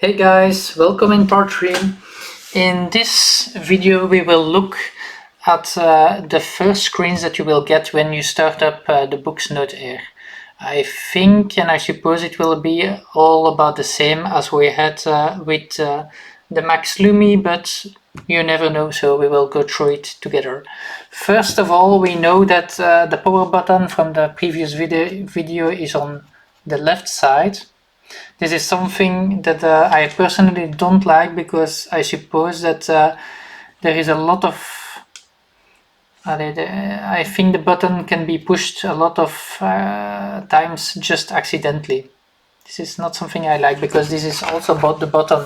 Hey guys, welcome in part 3. In this video we will look at the first screens that you will get when you start up the Books Note Air. I think and I suppose it will be all about the same as we had with the Max Lumi, but you never know, so we will go through it together. First of all, we know that the power button from the previous video is on the left side. This is something that I personally don't like because I suppose that there is a lot of I think the button can be pushed a lot of times just accidentally. This is not something I like because this is also about the button.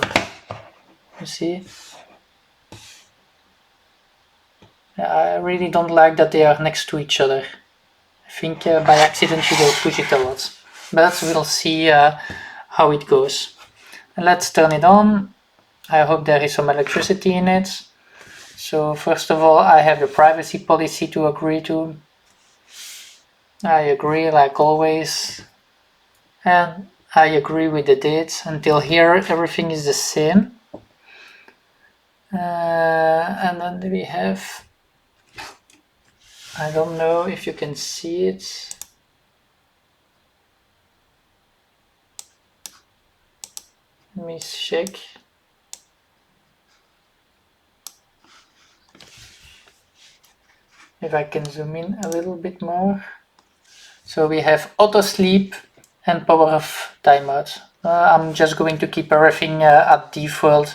You see? I really don't like that they are next to each other. I think by accident you will push it a lot. But we'll see how it goes. Let's turn it on. I hope there is some electricity in it. So first of all, I have the privacy policy to agree to. I agree like always. And I agree with the dates. Until here everything is the same. And then we have, I don't know if you can see it. Let me check. If I can zoom in a little bit more. So we have auto sleep and power off timeout. I'm just going to keep everything at default.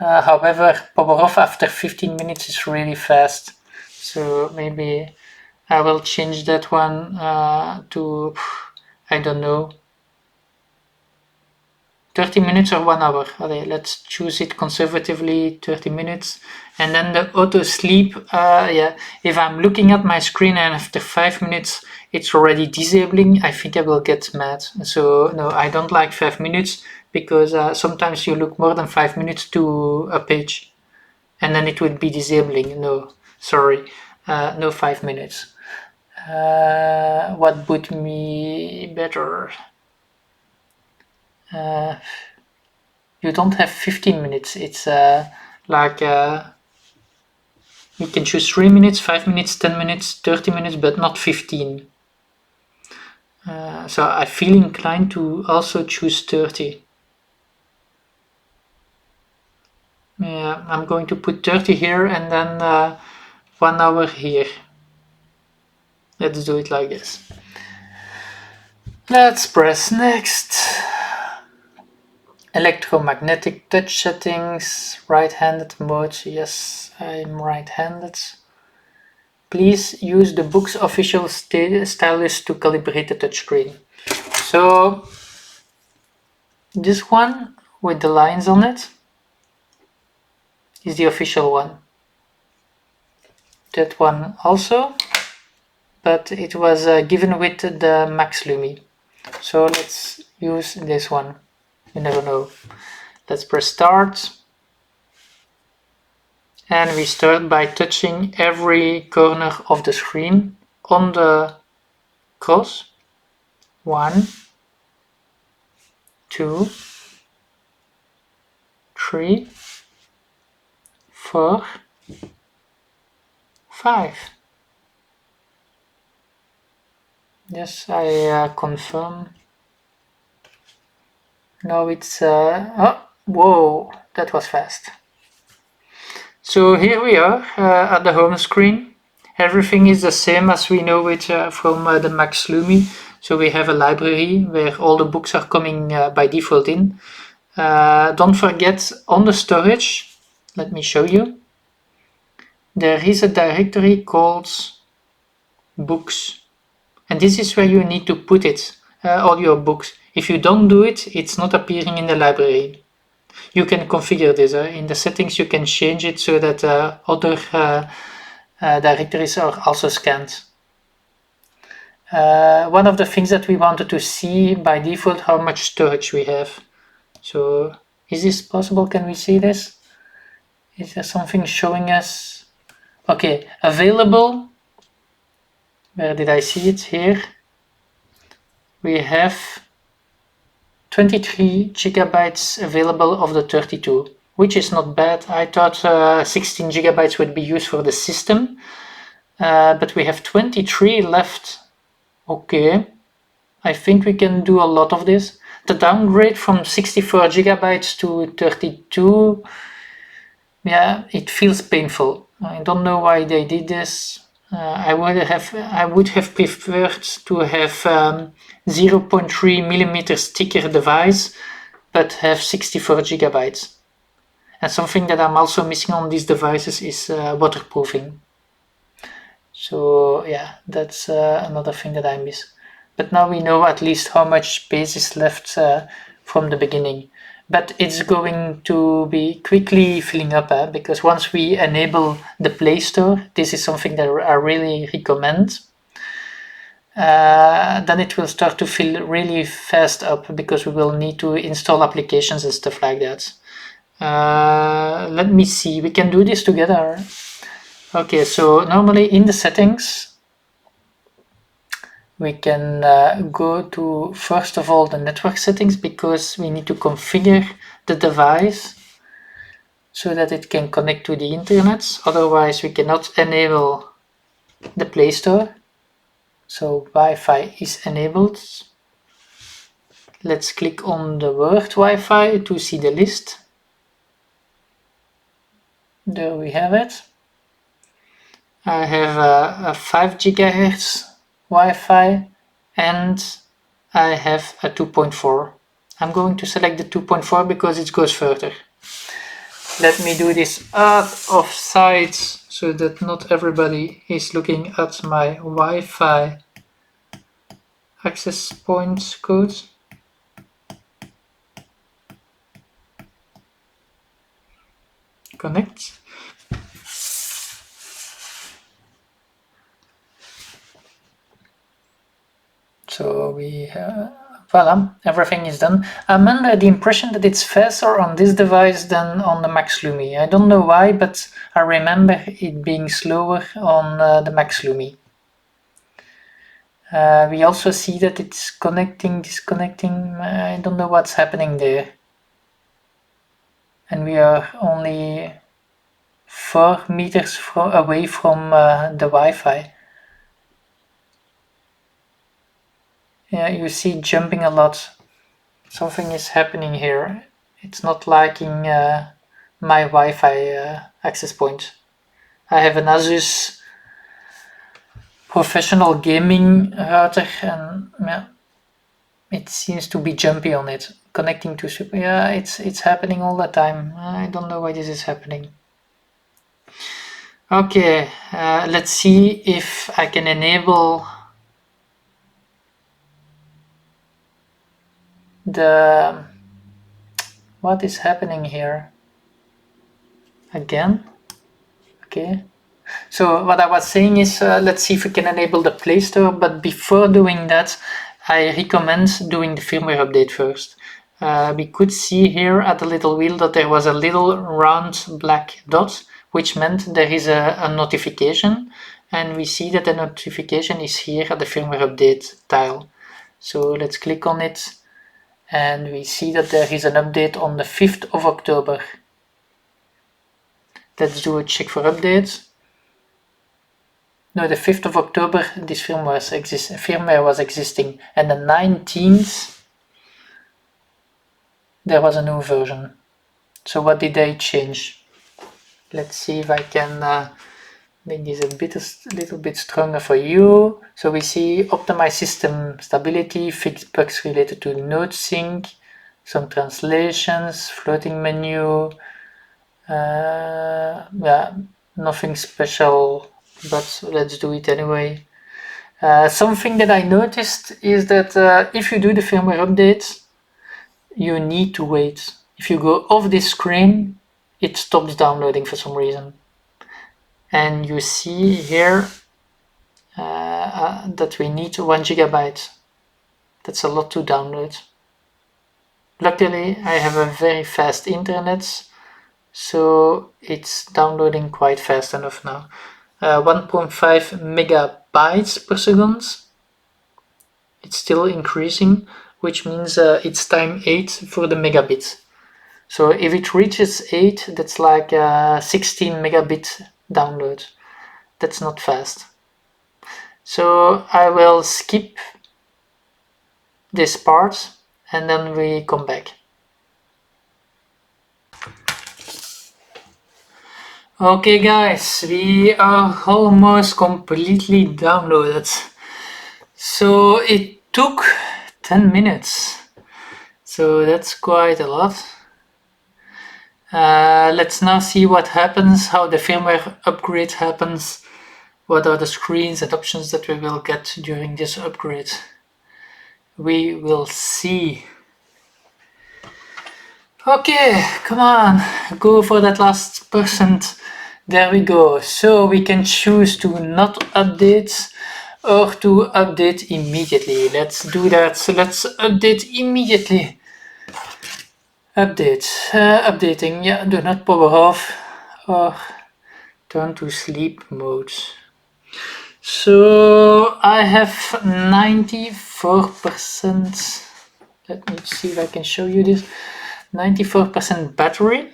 However, power off after 15 minutes is really fast. So maybe I will change that one to, I don't know, 30 minutes or 1 hour. Okay, let's choose it conservatively, 30 minutes. And then the auto sleep, if I'm looking at my screen and after 5 minutes it's already disabling, I think I will get mad. So no, I don't like 5 minutes because sometimes you look more than 5 minutes to a page and then it will be disabling. No, sorry, no 5 minutes. What would be better? You don't have 15 minutes. It's like you can choose 3 minutes, 5 minutes, 10 minutes, 30 minutes, but not 15. So I feel inclined to also choose 30. Yeah, I'm going to put 30 here and then 1 hour here. Let's do it like this. Let's press next. Electromagnetic touch settings, right-handed mode. Yes, I'm right-handed. Please use the book's official stylus to calibrate the touchscreen. So this one with the lines on it is the official one. That one also, but it was given with the Max Lumi. So let's use this one. You never know. Let's press start. And we start by touching every corner of the screen on the cross. 1, 2, 3, 4, 5. Yes, I confirm. Now it's oh, whoa, that was fast. So here we are at the home screen. Everything is the same as we know it from the Max Lumi. So we have a library where all the books are coming by default in. Don't forget, on the storage, let me show you, there is a directory called books, and this is where you need to put it, all your books. If you don't do it, it's not appearing in the library. You can configure this. In the settings you can change it so that other directories are also scanned. One of the things that we wanted to see by default, how much storage we have. So is this possible? Can we see this? Is there something showing us? Okay, available. Where did I see it? Here. We have 23 gigabytes available of the 32, which is not bad. I thought 16 gigabytes would be used for the system, but we have 23 left. Okay, I think we can do a lot of this. The downgrade from 64 gigabytes to 32, yeah, it feels painful. I don't know why they did this. I would have preferred to have 0.3 millimeters thicker device, but have 64 gigabytes. And something that I'm also missing on these devices is waterproofing. So yeah, that's another thing that I miss. But now we know at least how much space is left from the beginning. But it's going to be quickly filling up because once we enable the Play Store, this is something that I really recommend. Then it will start to fill really fast up because we will need to install applications and stuff like that. Let me see, we can do this together. Okay, so normally in the settings, we can go to first of all the network settings because we need to configure the device so that it can connect to the internet. Otherwise, we cannot enable the Play Store. So Wi-Fi is enabled. Let's click on the word Wi-Fi to see the list. There we have it. I have a 5 gigahertz Wi-Fi and I have a 2.4. I'm going to select the 2.4 because it goes further. Let me do this out of sight so that not everybody is looking at my Wi-Fi access point code. Connect. So we voila, everything is done. I'm under the impression that it's faster on this device than on the Max Lumi. I don't know why, but I remember it being slower on the Max Lumi. We also see that it's connecting, disconnecting. I don't know what's happening there. And we are only 4 meters away from the Wi-Fi. Yeah, you see jumping a lot. Something is happening here. It's not liking my Wi-Fi access point. I have an Asus professional gaming router and yeah, it seems to be jumpy on it. Connecting to super, yeah, it's happening all the time. I don't know why this is happening. Okay, let's see if I can enable the... What is happening here? Again? Okay. So what I was saying is, let's see if we can enable the Play Store, but before doing that, I recommend doing the firmware update first. We could see here at the little wheel that there was a little round black dot, which meant there is a notification, and we see that the notification is here at the firmware update tile. So let's click on it, and we see that there is an update on the 5th of October. Let's do a check for updates. No, the 5th of October this firmware was existing, and the 19th there was a new version. So what did they change? Let's see if I can make this a little bit stronger for you. So we see optimize system stability, fix bugs related to node sync, some translations, floating menu. Yeah, nothing special, but let's do it anyway. Something that I noticed is that if you do the firmware update, you need to wait. If you go off this screen, it stops downloading for some reason. And you see here that we need 1 gigabyte. That's a lot to download. Luckily, I have a very fast internet, so it's downloading quite fast enough now. 1.5 megabytes per second. It's still increasing. which means it's time 8 for the megabit. So if it reaches 8, that's like 16 megabit download. That's not fast. So I will skip this part and then we come back. Okay guys, we are almost completely downloaded. So it took 10 minutes. So that's quite a lot. Let's now see what happens, how the firmware upgrade happens, what are the screens and options that we will get during this upgrade. We will see. Okay, come on, go for that last %. There we go. So we can choose to not update or to update immediately. Let's do that. So let's update immediately. Update. Updating. Yeah, do not power off or turn to sleep mode. So I have 94%. Let me see if I can show you this. 94% battery.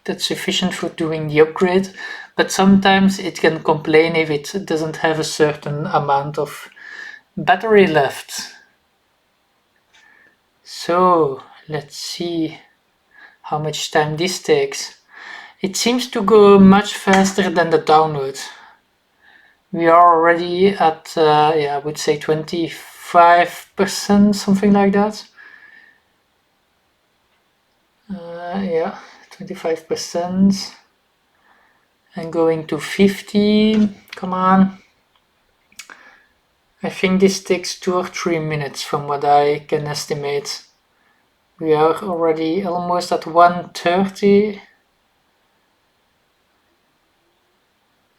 That's sufficient for doing the upgrade, but sometimes it can complain if it doesn't have a certain amount of battery left. So let's see how much time this takes. It seems to go much faster than the download. We are already at, yeah, I would say 25%, something like that. Yeah, 25%. And going to 50, come on. I think this takes 2 or 3 minutes from what I can estimate. We are already almost at 1:30.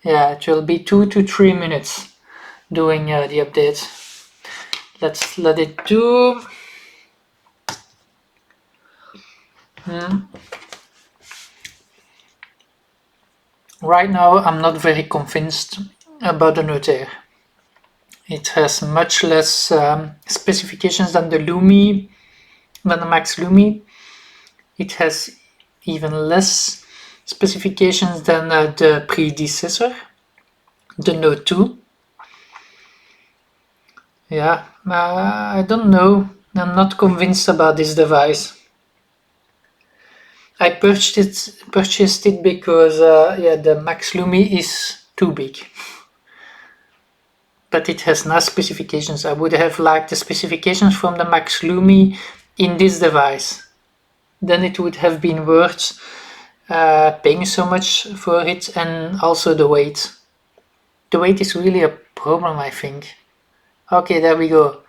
Yeah, it will be 2 to 3 minutes doing the update. Let's let it do. Right now I'm not very convinced about the Note Air. It has much less specifications than the Lumi, than the Max Lumi. It has even less specifications than the predecessor, the Note 2. Yeah, I don't know. I'm not convinced about this device. I purchased it because yeah, the Max Lumi is too big. But it has no specifications. I would have liked the specifications from the Max Lumi in this device. Then it would have been worth paying so much for it, and also the weight. The weight is really a problem, I think. Okay, there we go.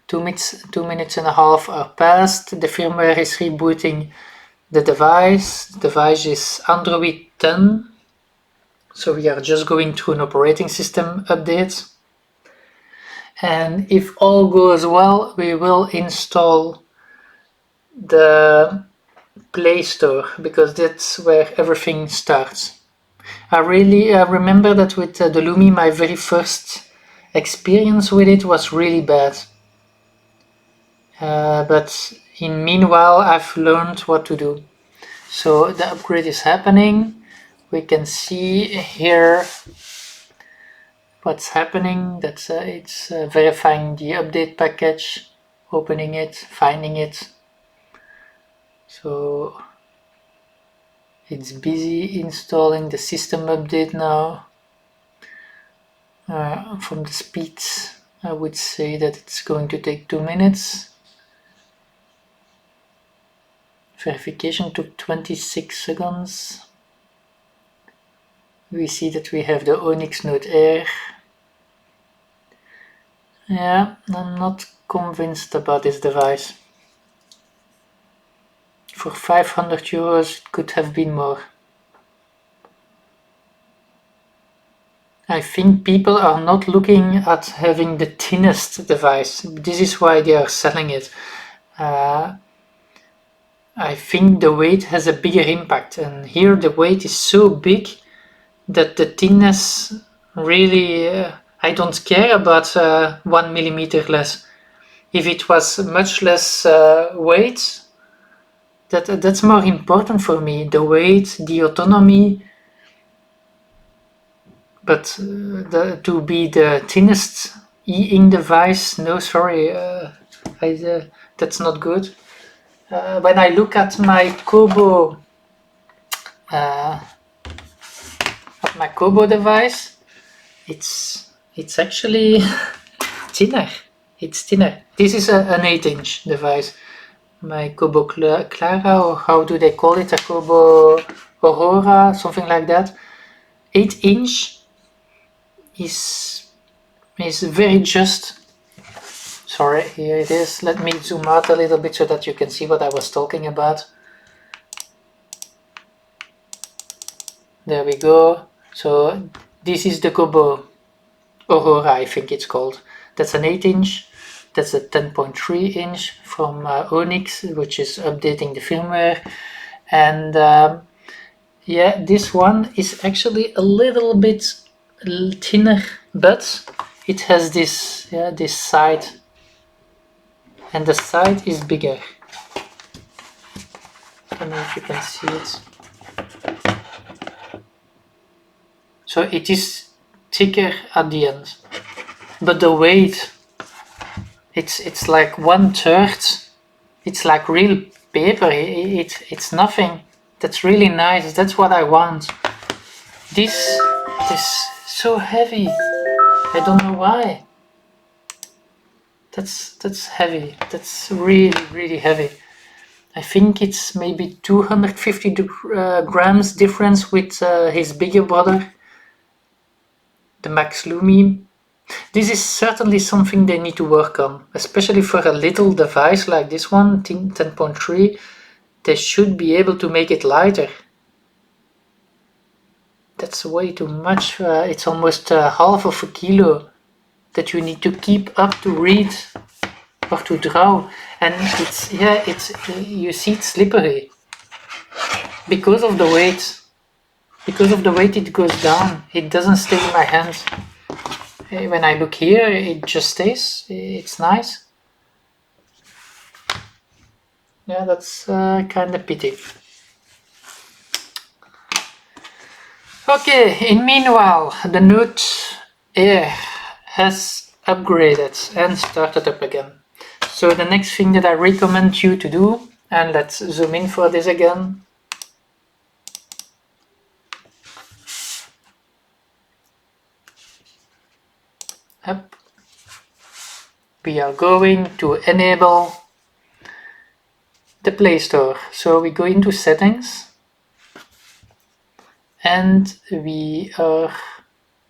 2 minutes and a half are passed. The firmware is rebooting the device. The device is Android 10. So we are just going through an operating system update. And if all goes well, we will install the Play Store, because that's where everything starts. I really remember that with the Lumi, my very first experience with it was really bad. But in meanwhile, I've learned what to do. So the upgrade is happening. We can see here what's happening. That's it's verifying the update package, opening it, finding it. So it's busy installing the system update now. From the speeds, I would say that it's going to take 2 minutes. Verification took 26 seconds. We see that we have the Onyx Note Air. Yeah, I'm not convinced about this device. For 500 euros it could have been more. I think people are not looking at having the thinnest device. This is why they are selling it. I think the weight has a bigger impact, and here the weight is so big that the thinness really, I don't care about 1 millimeter less. if it was much less weight, that's more important for me. The weight, the autonomy, but to be the thinnest e-ink device, no, sorry, that's not good. When I look at my Kobo device, it's actually thinner. It's thinner. This is an 8-inch device. My Kobo Clara, or how do they call it? A Kobo Aurora, something like that. 8-inch is very just. Sorry, here it is. Let me zoom out a little bit so that you can see what I was talking about. There we go. So this is the Kobo Aurora, I think it's called. That's an 8-inch. That's a 10.3 inch from Onyx, which is updating the firmware. And yeah, this one is actually a little bit thinner, but it has this side, and the side is bigger. I don't know if you can see it. So it is thicker at the end, but the weight, it's like 1/3. It's like real paper. It's nothing. That's really nice. That's what I want. This is so heavy. I don't know why. That's heavy. That's really heavy. I think it's maybe 250 grams difference with his bigger brother, the Max Lumi. This is certainly something they need to work on, especially for a little device like this one, 10.3. They should be able to make it lighter. That's way too much. It's almost half of a kilo that you need to keep up to read or to draw, and it's you see it's slippery because of the weight. Because of the weight, it goes down. It doesn't stay in my hands. When I look here, it just stays. It's nice. Yeah, that's kind of pity. Okay, in meanwhile, the Note Air has upgraded and started up again. So the next thing that I recommend you to do, and let's zoom in for this again. Up. We are going to enable the Play Store. So we go into settings and we are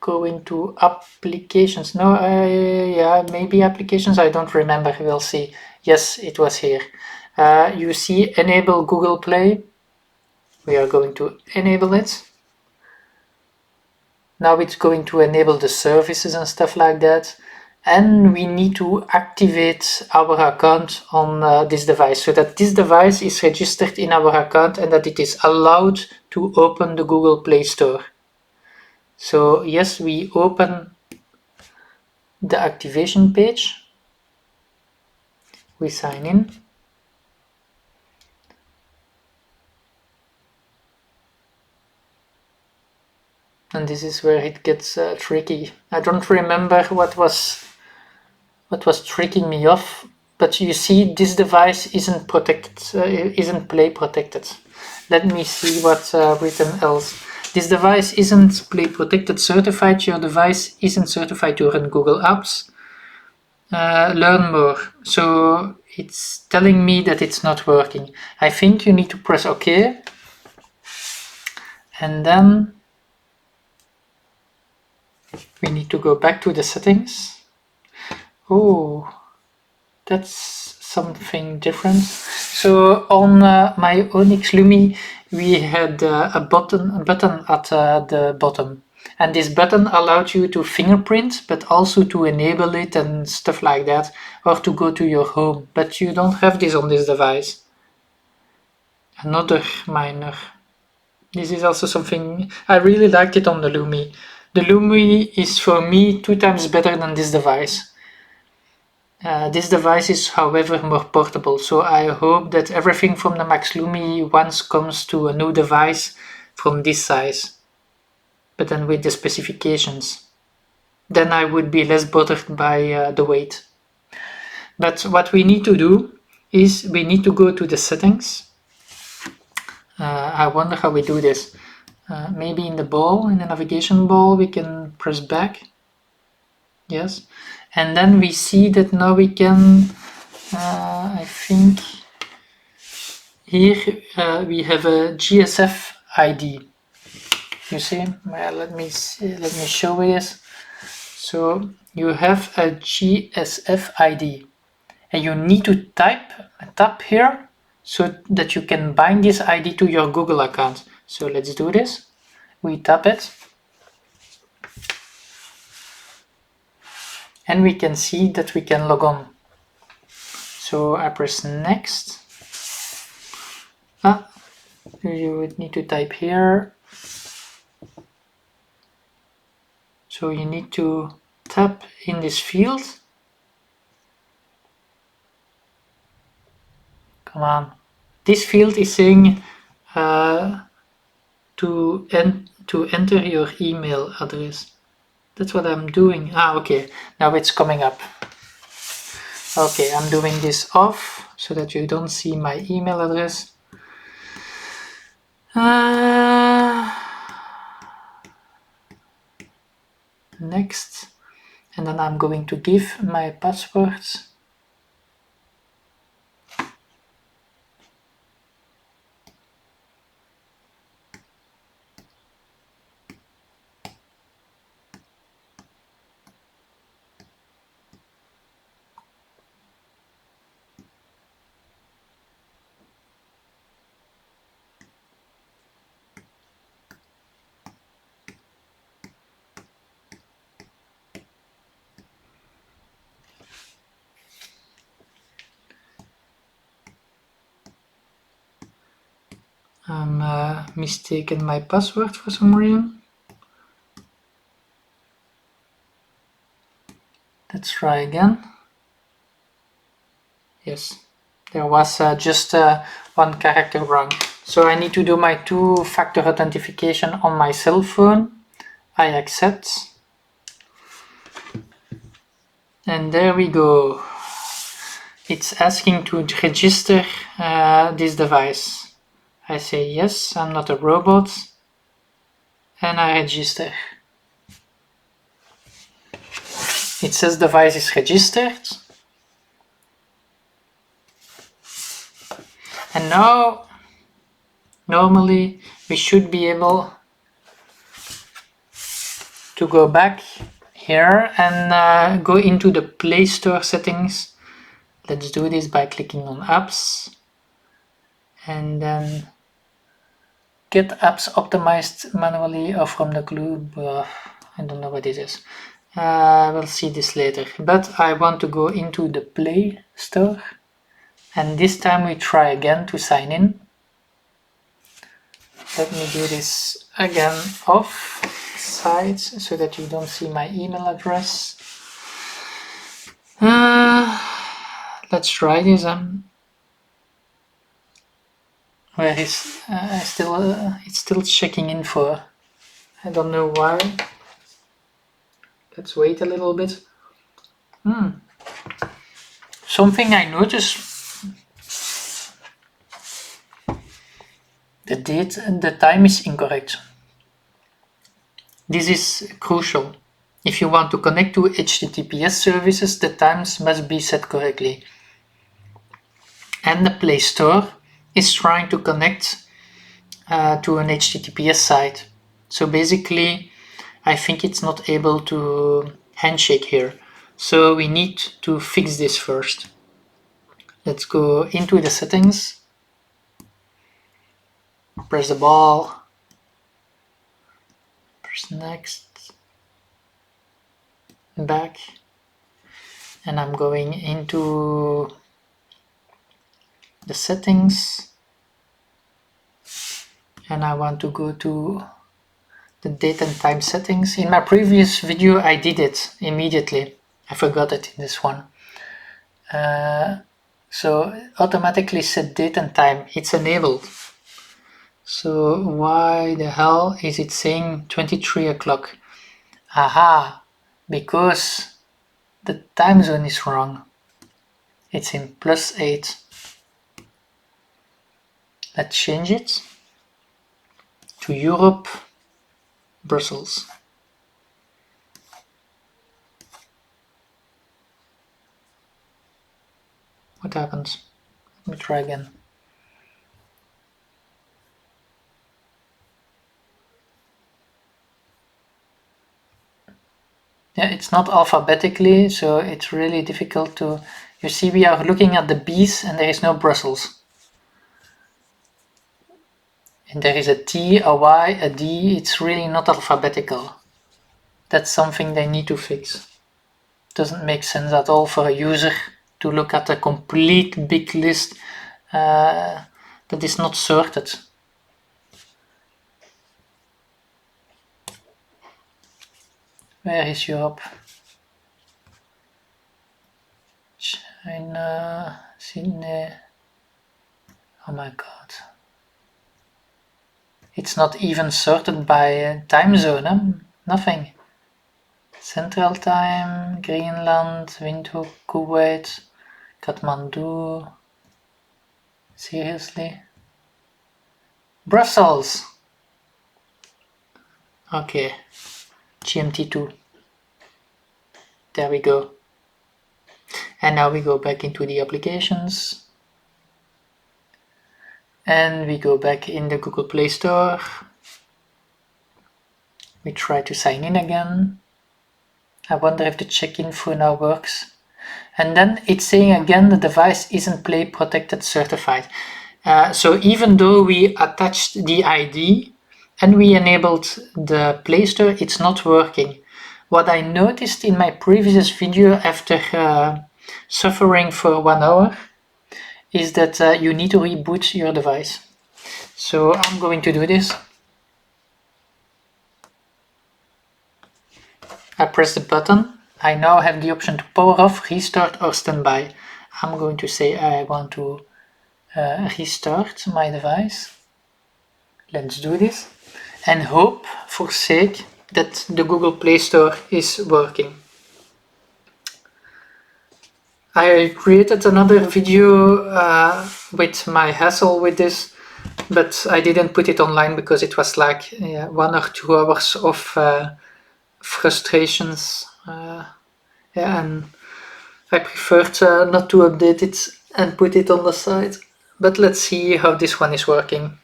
going to applications. No, yeah, maybe applications, I don't remember, we'll see. Yes, it was here. You see enable Google Play. We are going to enable it. Now it's going to enable the services and stuff like that. And we need to activate our account on this device so that this device is registered in our account and that it is allowed to open the Google Play Store. So yes, we open the activation page, we sign in, and this is where it gets tricky. I don't remember what was tricking me off, but you see this device isn't protected, isn't Play protected. Let me see what's written else. This device isn't Play protected certified. Your device isn't certified to run Google Apps. Learn more. So it's telling me that it's not working. I think you need to press OK, and then we need to go back to the settings. Oh, that's something different. So on my Onyx Lumi, we had a button at the bottom, and this button allowed you to fingerprint, but also to enable it and stuff like that, or to go to your home. But you don't have this on this device. Another minor. This is also something I really liked it on the Lumi. The Lumi is for me 2 times better than this device. This device is, however, more portable, so I hope that everything from the Max Lumi once comes to a new device from this size, but then with the specifications. Then I would be less bothered by the weight. But what we need to do is we need to go to the settings. I wonder how we do this. Maybe in the ball, in the navigation ball, we can press back. Yes. And then we see that now we can, I think, here we have a GSF ID. You see? Well, let me show you this. So you have a GSF ID, and you need to tap here so that you can bind this ID to your Google account. So let's do this. We tap it, and we can see that we can log on. So I press next. You would need to type here. So you need to tap in this field. Come on. This field is saying to enter your email address. That's what I'm doing. Okay. Now it's coming up. Okay, I'm doing this off so that you don't see my email address. Next. And then I'm going to give my passwords. I'm mistaken my password for some reason. Let's try again. Yes, there was just one character wrong. So I need to do my two-factor authentication on my cell phone. I accept. And there we go. It's asking to register this device. I say yes, I'm not a robot, and I register. It says device is registered. And now, normally, we should be able to go back here and go into the Play Store settings. Let's do this by clicking on apps and then get apps optimized manually or from the club. I don't know what this is. We'll see this later, but I want to go into the Play Store, and this time we try again to sign in. Let me do this again off sides so that you don't see my email address. Let's try this. Where is it's still checking info. I don't know why. Let's wait a little bit. Something I noticed. The time is incorrect. This is crucial. If you want to connect to HTTPS services, the times must be set correctly. And the Play Store is trying to connect to an HTTPS site. So basically, I think it's not able to handshake here. So we need to fix this first. Let's go into the settings. Press the ball. Press next. Back. And I'm going into the settings. And I want to go to the date and time settings. In my previous video I did it immediately. I forgot it in this one. So automatically set date and time, it's enabled. So why the hell is it saying 23 o'clock? Aha, because the time zone is wrong. It's in +8. Let's change it to Europe, Brussels. What happens? Let me try again. Yeah, it's not alphabetically, so it's really difficult to... You see, we are looking at the B's and there is no Brussels. And there is a T, a Y, a D. It's really not alphabetical. That's something they need to fix. Doesn't make sense at all for a user to look at a complete big list that is not sorted. Where is Europe? China, Sydney. Oh my god. It's not even sorted by time zone, nothing. Central Time, Greenland, Windhoek, Kuwait, Kathmandu. Seriously? Brussels! Okay, GMT2. There we go. And now we go back into the applications. And we go back in the Google Play Store. We try to sign in again. I wonder if the check info now works. And then it's saying again the device isn't Play Protected certified. So even though we attached the ID and we enabled the Play Store, it's not working. What I noticed in my previous video after suffering for 1 hour is that you need to reboot your device. So I'm going to do this. I press the button. I now have the option to power off, restart or standby. I'm going to say I want to restart my device. Let's do this and hope for sake that the Google Play Store is working. I created another video with my hassle with this, but I didn't put it online because it was like 1 or 2 hours of frustrations, and I preferred not to update it and put it on the side. But let's see how this one is working.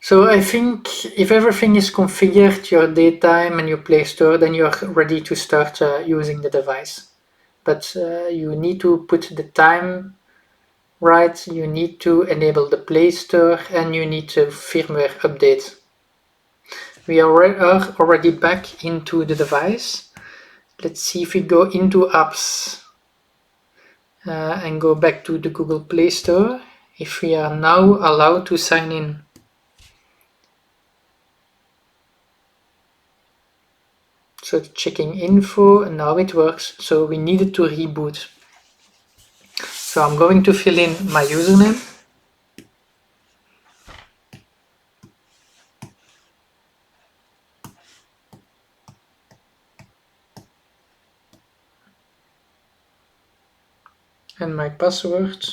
So I think if everything is configured, your daytime and your Play Store, then you're ready to start using the device. But you need to put the time right, you need to enable the Play Store, and you need to firmware update. We are already back into the device. Let's see if we go into apps and go back to the Google Play Store, if we are now allowed to sign in. So checking info, and now it works. So we needed to reboot. So I'm going to fill in my username. And my password.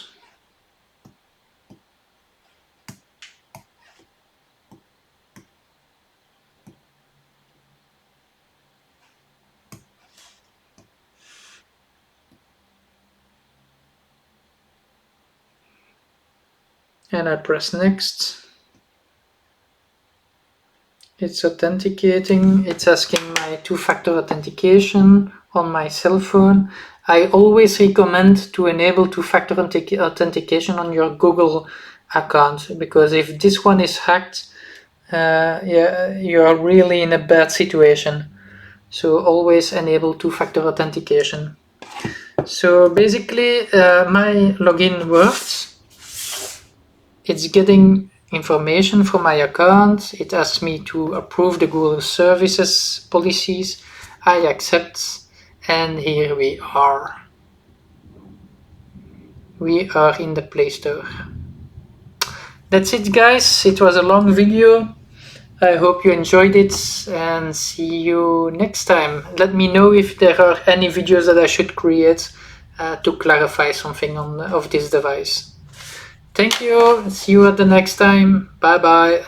And I press next. It's authenticating. It's asking my two-factor authentication on my cell phone. I always recommend to enable two-factor authentication on your Google account, because if this one is hacked, you are really in a bad situation. So always enable two-factor authentication. So basically my login works. It's getting information from my account. It asks me to approve the Google services policies. I accept, and here we are. we are in the Play Store. That's it, guys. It was a long video. I hope you enjoyed it, and see you next time. Let me know if there are any videos that I should create to clarify something of this device. Thank you. See you at the next time. Bye bye.